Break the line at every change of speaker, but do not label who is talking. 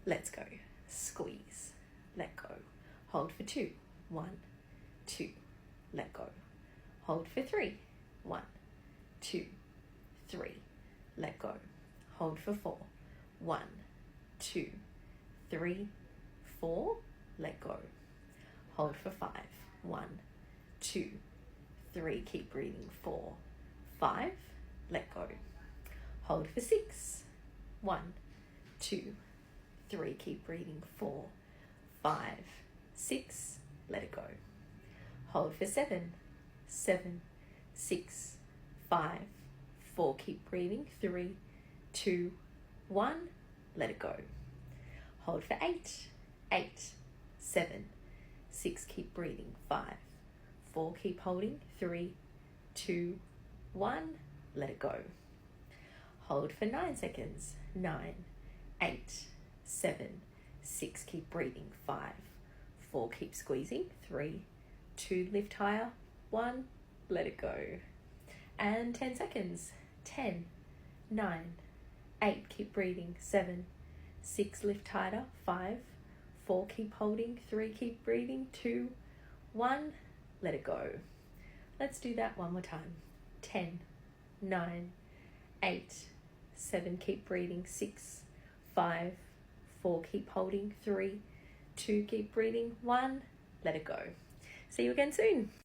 let's go. Squeeze, let go. Hold for 2, 1, 2, let go. Hold for 3, 1, 2, 3, let go. Hold for 4, 1, 2, 3, 4, let go. Hold for 5, 1, 2, 3, keep breathing, 4, 5, let go. Hold for 6, 1, 2, 3, keep breathing, 4, 5, 6, let it go. Hold for 7, 7, 6, 5, 4, keep breathing, 3, 2, 1, let it go. Hold for 8, 8, 7, 6, keep breathing, 5, 4, keep holding, 3, 2, 1, let it go. Hold for 9 seconds, 9, 8, 7, 6, keep breathing, 5, 4, keep squeezing, 3, 2, lift higher, 1, let it go. And 10 seconds, 10, 9, 8, keep breathing, 7, 6, lift higher, 5, 4, keep holding, 3, keep breathing, 2, 1, let it go. Let's do that one more time. 10, 9, 8, 7, keep breathing, 6, 5, 4, keep holding, 3, 2, keep breathing, 1, let it go. See you again soon.